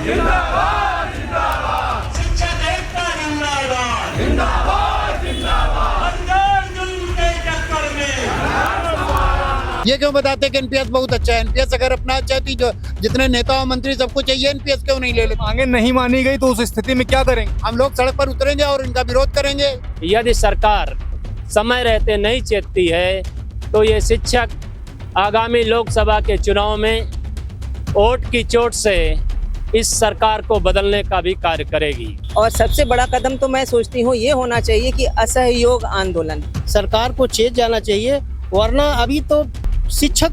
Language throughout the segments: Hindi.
जिंदाबाद जिंदाबाद शिक्षक एकता जिंदाबाद जिंदाबाद जिंदाबाद अंदर जुल्म के चक्कर में ये क्यों बताते कि एनपीएस बहुत अच्छा है? एनपीएस अगर अपना चाहती जो जितने नेता और मंत्री सबको चाहिए, एनपीएस क्यों नहीं ले लेते? मांगे नहीं मानी गई तो उस स्थिति में क्या करेंगे? हम लोग सड़क पर उतरेंगे और इनका विरोध करेंगे। यदि सरकार समय रहते नहीं चेतती है तो ये शिक्षक आगामी लोकसभा के चुनाव में वोट की चोट से इस सरकार को बदलने का भी कार्य करेगी। और सबसे बड़ा कदम तो मैं सोचती हूँ ये होना चाहिए कि असहयोग आंदोलन। सरकार को चेत जाना चाहिए, वरना अभी तो शिक्षक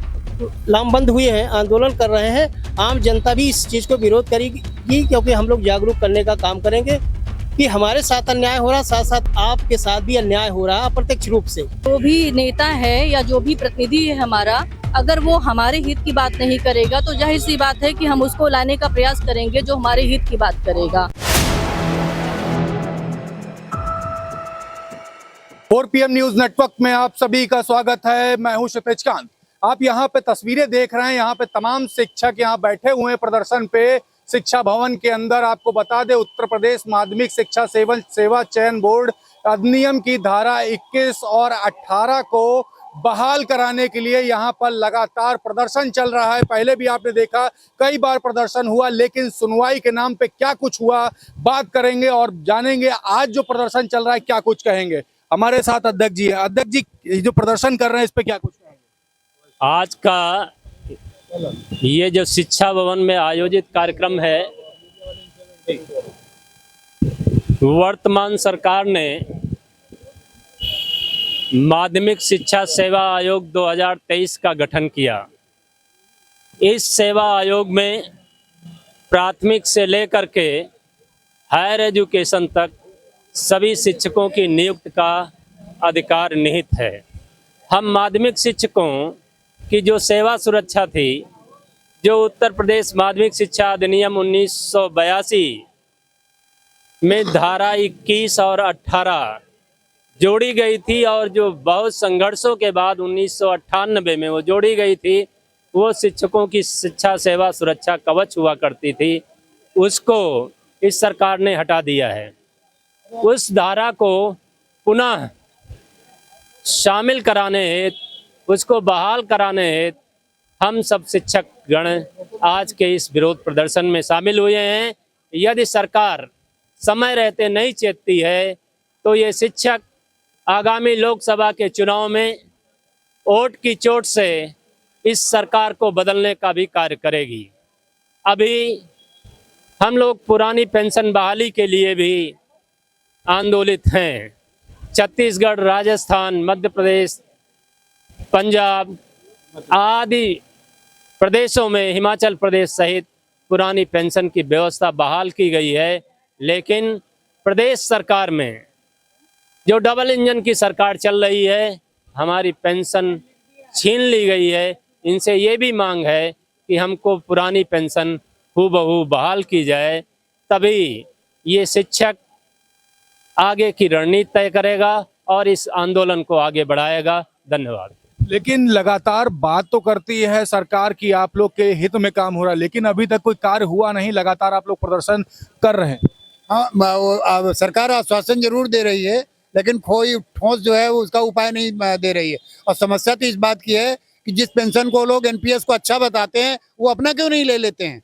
लामबंद हुए हैं, आंदोलन कर रहे हैं। आम जनता भी इस चीज़ को विरोध करेगी, क्योंकि हम लोग जागरूक करने का काम करेंगे कि हमारे साथ अन्याय हो रहा, साथ साथ आपके साथ भी अन्याय हो रहा अप्रत्यक्ष रूप से। जो भी नेता है या जो भी प्रतिनिधि है हमारा, अगर वो हमारे हित की बात नहीं करेगा तो जाहिर सी बात है कि हम उसको लाने का प्रयास करेंगे जो हमारे हित की बात करेगा। 4 PM न्यूज नेटवर्क में आप सभी का स्वागत है। मैं हूं क्षितिज कांत। आप यहां पे तस्वीरें देख रहे हैं, यहां पे तमाम शिक्षक यहां बैठे हुए हैं प्रदर्शन पे शिक्षा भवन के अंदर। आपको बता दें, उत्तर प्रदेश माध्यमिक शिक्षा सेवा चयन बोर्ड अधिनियम की धारा 21 और 18 को बहाल कराने के लिए यहाँ पर लगातार प्रदर्शन चल रहा है। पहले भी आपने देखा कई बार प्रदर्शन हुआ, लेकिन सुनवाई के नाम पे क्या कुछ हुआ बात करेंगे और जानेंगे आज जो प्रदर्शन चल रहा है क्या कुछ कहेंगे। हमारे साथ अध्यक्ष जी हैं। अध्यक्ष जी, जो प्रदर्शन कर रहे हैं इस पे क्या कुछ कहेंगे? आज का ये जो शिक्षा भवन में आयोजित कार्यक्रम है, वर्तमान सरकार ने माध्यमिक शिक्षा सेवा आयोग 2023 का गठन किया। इस सेवा आयोग में प्राथमिक से लेकर के हायर एजुकेशन तक सभी शिक्षकों की नियुक्ति का अधिकार निहित है। हम माध्यमिक शिक्षकों की जो सेवा सुरक्षा थी, जो उत्तर प्रदेश माध्यमिक शिक्षा अधिनियम 1982 में धारा 21 और 18 जोड़ी गई थी और जो बहुत संघर्षों के बाद 1998 में वो जोड़ी गई थी, वो शिक्षकों की शिक्षा सेवा सुरक्षा कवच हुआ करती थी, उसको इस सरकार ने हटा दिया है। उस धारा को पुनः शामिल कराने हेतु, उसको बहाल कराने हेतु हम सब शिक्षक गण आज के इस विरोध प्रदर्शन में शामिल हुए हैं। यदि सरकार समय रहते नहीं चेतती है तो ये शिक्षक आगामी लोकसभा के चुनाव में वोट की चोट से इस सरकार को बदलने का भी कार्य करेगी। अभी हम लोग पुरानी पेंशन बहाली के लिए भी आंदोलित हैं। छत्तीसगढ़, राजस्थान, मध्य प्रदेश, पंजाब आदि प्रदेशों में, हिमाचल प्रदेश सहित पुरानी पेंशन की व्यवस्था बहाल की गई है, लेकिन प्रदेश सरकार में जो डबल इंजन की सरकार चल रही है, हमारी पेंशन छीन ली गई है। इनसे ये भी मांग है कि हमको पुरानी पेंशन हूबहू बहाल की जाए, तभी ये शिक्षक आगे की रणनीति तय करेगा और इस आंदोलन को आगे बढ़ाएगा। धन्यवाद। लेकिन लगातार बात तो करती है सरकार की आप लोग के हित में काम हो रहा है, लेकिन अभी तक कोई कार्य हुआ नहीं। लगातार आप लोग प्रदर्शन कर रहे हैं। हाँ, सरकार आश्वासन जरूर दे रही है, लेकिन कोई ठोस जो है उसका उपाय नहीं दे रही है। और समस्या तो इस बात की है कि जिस पेंशन को लोग एनपीएस को अच्छा बताते हैं, वो अपना क्यों नहीं ले लेते हैं?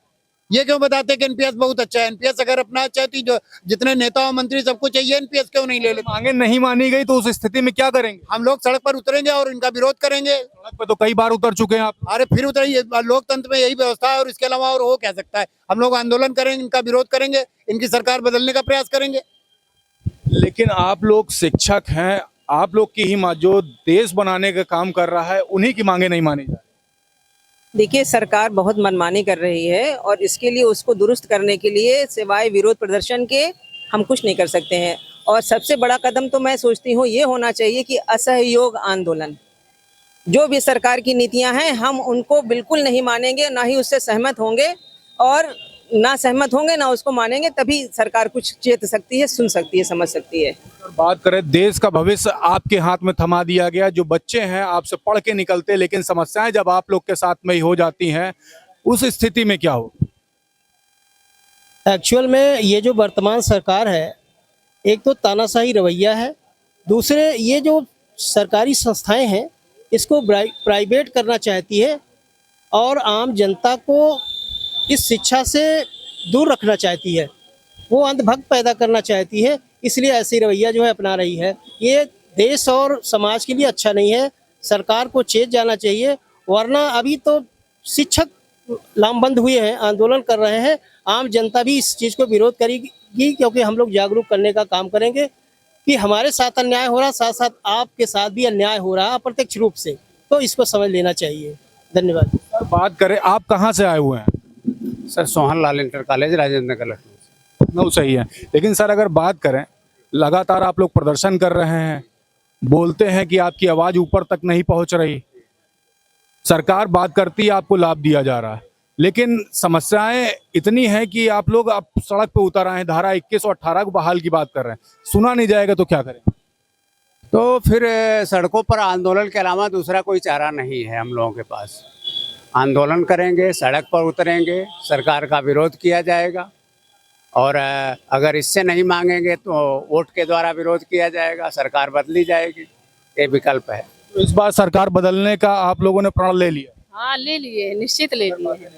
ये क्यों बताते हैं कि एनपीएस बहुत अच्छा है? एनपीएस अगर अपना चाहती जो जितने नेता और मंत्री सबको चाहिए, एनपीएस क्यों नहीं ले लेते? मांगे नहीं मानी गई तो उस स्थिति में क्या करेंगे? हम लोग सड़क पर उतरेंगे और इनका विरोध करेंगे। सड़क पे तो कई बार उतर चुके हैं आप। अरे फिर उतरिए, लोकतंत्र में यही व्यवस्था है और इसके अलावा और हो क्या सकता है? हम लोग आंदोलन करेंगे, इनका विरोध करेंगे, इनकी सरकार बदलने का प्रयास करेंगे। लेकिन आप लोग शिक्षक हैं, आप लोग की ही जो देश बनाने का काम कर रहा है, उन्हीं की मांगे नहीं मानी जाए। देखिए, सरकार बहुत मनमानी कर रही है और इसके लिए उसको दुरुस्त करने के लिए सिवाय विरोध प्रदर्शन के हम कुछ नहीं कर सकते हैं। और सबसे बड़ा कदम तो मैं सोचती हूँ ये होना चाहिए कि असहयोग आंदोलन। जो भी सरकार की नीतियां हैं हम उनको बिल्कुल नहीं मानेंगे, ना ही उससे सहमत होंगे, और ना सहमत होंगे ना उसको मानेंगे, तभी सरकार कुछ चेत सकती है, सुन सकती है, समझ सकती है। बात करें, देश का भविष्य आपके हाथ में थमा दिया गया। जो बच्चे हैं आपसे पढ़ के निकलते, लेकिन समस्याएं जब आप लोग के साथ में ही हो जाती हैं, उस स्थिति में क्या हो? एक्चुअल में ये जो वर्तमान सरकार है, एक तो तानाशाही रवैया है, दूसरे ये जो सरकारी संस्थाएं हैं इसको प्राइवेट करना चाहती है और आम जनता को इस शिक्षा से दूर रखना चाहती है, वो अंधभक्त पैदा करना चाहती है, इसलिए ऐसी रवैया जो है अपना रही है। ये देश और समाज के लिए अच्छा नहीं है, सरकार को चेत जाना चाहिए, वरना अभी तो शिक्षक लामबंद हुए हैं, आंदोलन कर रहे हैं, आम जनता भी इस चीज़ को विरोध करेगी क्योंकि हम लोग जागरूक करने का काम करेंगे कि हमारे साथ अन्याय हो रहा है, साथ साथ आपके साथ भी अन्याय हो रहा है अप्रत्यक्ष रूप से, तो इसको समझ लेना चाहिए। धन्यवाद। सर बात करें, आप कहाँ से आए हुए हैं? Sir Sohan Lal inter college Rajendra Nagar Lucknow से। लखनऊ सही है, लेकिन सर अगर बात करें, लगातार आप लोग प्रदर्शन कर रहे हैं, बोलते हैं कि आपकी आवाज़ ऊपर तक नहीं पहुंच रही, सरकार बात करती है आपको लाभ दिया जा रहा है, लेकिन समस्याएं इतनी हैं कि आप लोग अब सड़क पे उतर आए हैं, धारा 21 और 18 को बहाल की बात कर रहे हैं, सुना नहीं जाएगा तो क्या करें? तो फिर सड़कों पर आंदोलन के अलावा दूसरा कोई चारा नहीं है हम लोगों के पास। आंदोलन करेंगे, सड़क पर उतरेंगे, सरकार का विरोध किया जाएगा और अगर इससे नहीं मांगेंगे तो वोट के द्वारा विरोध किया जाएगा, सरकार बदली जाएगी, ये विकल्प है। तो इस बार सरकार बदलने का आप लोगों ने प्रण ले लिया? हाँ ले लिए, निश्चित ले लिए।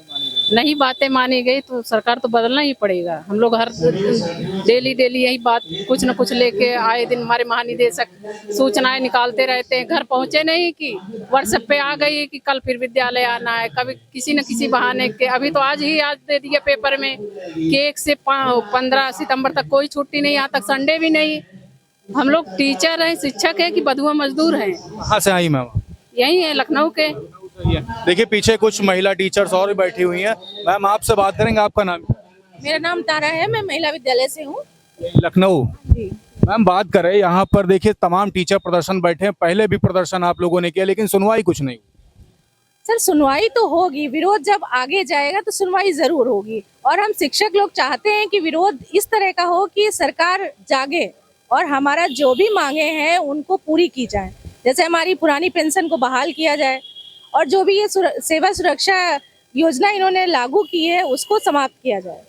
नहीं बातें मानी गई तो सरकार तो बदलना ही पड़ेगा। हम लोग हर डेली यही बात कुछ न कुछ लेके आए दिन हमारे महानिदेशक सूचनाएं निकालते रहते हैं, घर पहुंचे नहीं कि व्हाट्सएप पे आ गई कि कल फिर विद्यालय आना है, कभी किसी न किसी बहाने के। अभी तो आज दे दिया पेपर में कि 1 से 15 सितंबर तक कोई छुट्टी नहीं, यहाँ तक संडे भी नहीं। हम लोग टीचर हैं, शिक्षक हैं कि बधुआ मजदूर हैं। कहाँ से आई मैम? यही है लखनऊ के। देखिए पीछे कुछ महिला टीचर्स और भी बैठी हुई हैं। मैम आपसे बात करेंगे, आपका नाम? मेरा नाम तारा है, मैं महिला विद्यालय से हूँ। लखनऊ। मैम बात करें, यहाँ पर देखिए तमाम टीचर प्रदर्शन बैठे हैं, पहले भी प्रदर्शन आप लोगों ने किया लेकिन सुनवाई कुछ नहीं। सर सुनवाई तो होगी, विरोध जब आगे जाएगा तो सुनवाई जरूर होगी, और हम शिक्षक लोग चाहते हैं कि विरोध इस तरह का हो कि सरकार जागे और हमारा जो भी मांगे हैं उनको पूरी की जाए। जैसे हमारी पुरानी पेंशन को बहाल किया जाए और जो भी ये सेवा सुरक्षा योजना इन्होंने लागू की है उसको समाप्त किया जाए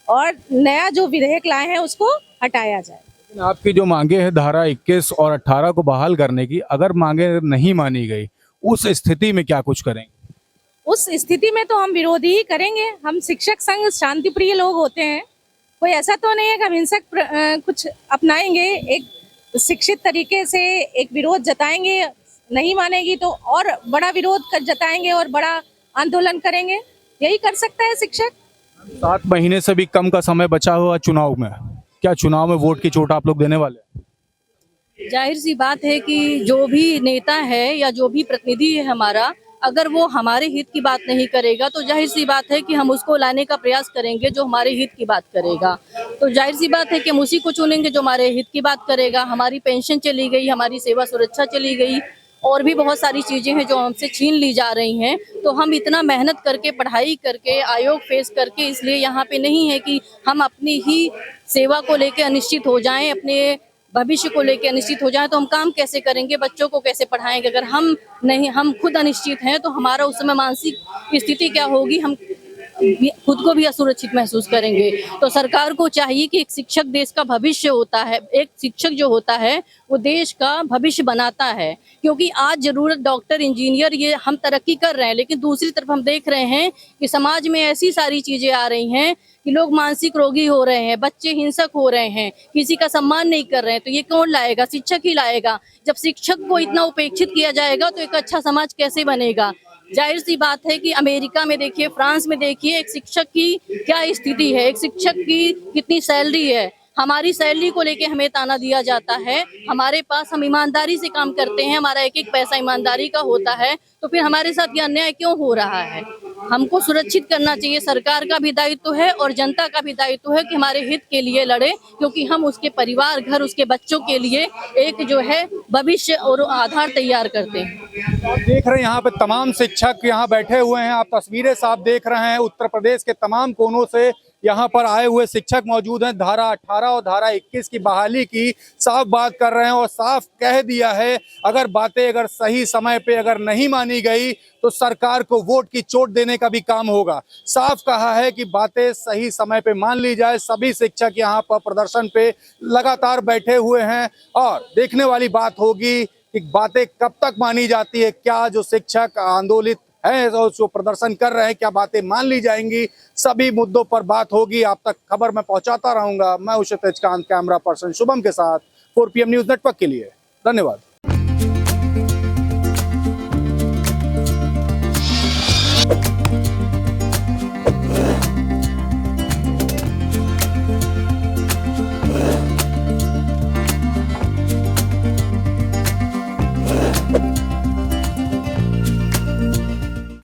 और नया जो विधेयक लाए हैं उसको हटाया जाए। आपकी जो मांगे हैं धारा 21 और 18 को बहाल करने की, अगर मांगे नहीं मानी गई उस स्थिति में क्या कुछ करेंगे? उस स्थिति में तो हम विरोध ही करेंगे। हम शिक्षक संघ शांति प्रिय लोग होते हैं, कोई ऐसा तो नहीं है कि हम हिंसक कुछ अपनाएंगे। एक शिक्षित तरीके से एक विरोध जताएंगे, नहीं मानेगी तो और बड़ा विरोध कर जताएंगे और बड़ा आंदोलन करेंगे, यही कर सकता है शिक्षक। 7 महीने से भी कम का समय बचा हुआ चुनाव में, क्या चुनाव में वोट की चोट आप लोग देने वाले? जाहिर सी बात है कि जो भी नेता है या जो भी प्रतिनिधि है हमारा, अगर वो हमारे हित की बात नहीं करेगा तो जाहिर सी बात है कि हम उसको लाने का प्रयास करेंगे जो हमारे हित की बात करेगा। तो जाहिर सी बात है कि हम उसी को चुनेंगे जो हमारे हित की बात करेगा। हमारी पेंशन चली गई, हमारी सेवा सुरक्षा चली गई और भी बहुत सारी चीज़ें हैं जो हमसे छीन ली जा रही हैं। तो हम इतना मेहनत करके, पढ़ाई करके, आयोग फेस करके इसलिए यहाँ पे नहीं है कि हम अपनी ही सेवा को लेके अनिश्चित हो जाएं, अपने भविष्य को लेके अनिश्चित हो जाएं। तो हम काम कैसे करेंगे, बच्चों को कैसे पढ़ाएंगे? अगर हम खुद अनिश्चित हैं तो हमारा उस समय मानसिक स्थिति क्या होगी, हम खुद को भी असुरक्षित महसूस करेंगे। तो सरकार को चाहिए कि एक शिक्षक देश का भविष्य होता है, एक शिक्षक जो होता है वो देश का भविष्य बनाता है। क्योंकि आज जरूरत डॉक्टर, इंजीनियर, ये हम तरक्की कर रहे हैं, लेकिन दूसरी तरफ हम देख रहे हैं कि समाज में ऐसी सारी चीजें आ रही हैं कि लोग मानसिक रोगी हो रहे हैं, बच्चे हिंसक हो रहे हैं, किसी का सम्मान नहीं कर रहे हैं। तो ये कौन लाएगा? शिक्षक ही लाएगा। जब शिक्षक को इतना उपेक्षित किया जाएगा तो एक अच्छा समाज कैसे बनेगा? जाहिर सी बात है कि अमेरिका में देखिए, फ्रांस में देखिए, एक शिक्षक की क्या स्थिति है, एक शिक्षक की कितनी सैलरी है। हमारी सैलरी को लेके हमें ताना दिया जाता है। हमारे पास, हम ईमानदारी से काम करते हैं, हमारा एक एक पैसा ईमानदारी का होता है, तो फिर हमारे साथ ये अन्याय क्यों हो रहा है? हमको सुरक्षित करना चाहिए। सरकार का भी दायित्व है और जनता का भी दायित्व है कि हमारे हित के लिए लड़े, क्योंकि हम उसके परिवार, घर, उसके बच्चों के लिए एक जो है भविष्य और आधार तैयार करते हैं। आप देख रहे हैं यहाँ पे तमाम शिक्षक यहाँ बैठे हुए हैं, आप तस्वीरें साफ देख रहे हैं। उत्तर प्रदेश के तमाम कोनों से यहाँ पर आए हुए शिक्षक मौजूद हैं। धारा 18 और धारा 21 की बहाली की साफ बात कर रहे हैं और साफ कह दिया है अगर सही समय पे अगर नहीं मानी गई तो सरकार को वोट की चोट देने का भी काम होगा। साफ कहा है कि बातें सही समय पे मान ली जाए। सभी शिक्षक यहाँ पर प्रदर्शन पे लगातार बैठे हुए हैं और देखने वाली बात होगी कि बातें कब तक मानी जाती है। क्या जो शिक्षक आंदोलित है और जो प्रदर्शन कर रहे हैं क्या बातें मान ली जाएंगी। सभी मुद्दों पर बात होगी। आप तक खबर मैं पहुंचाता रहूंगा। मैं हूं क्षितिज कांत, कैमरा पर्सन शुभम के साथ 4 PM न्यूज नेटवर्क के लिए। धन्यवाद।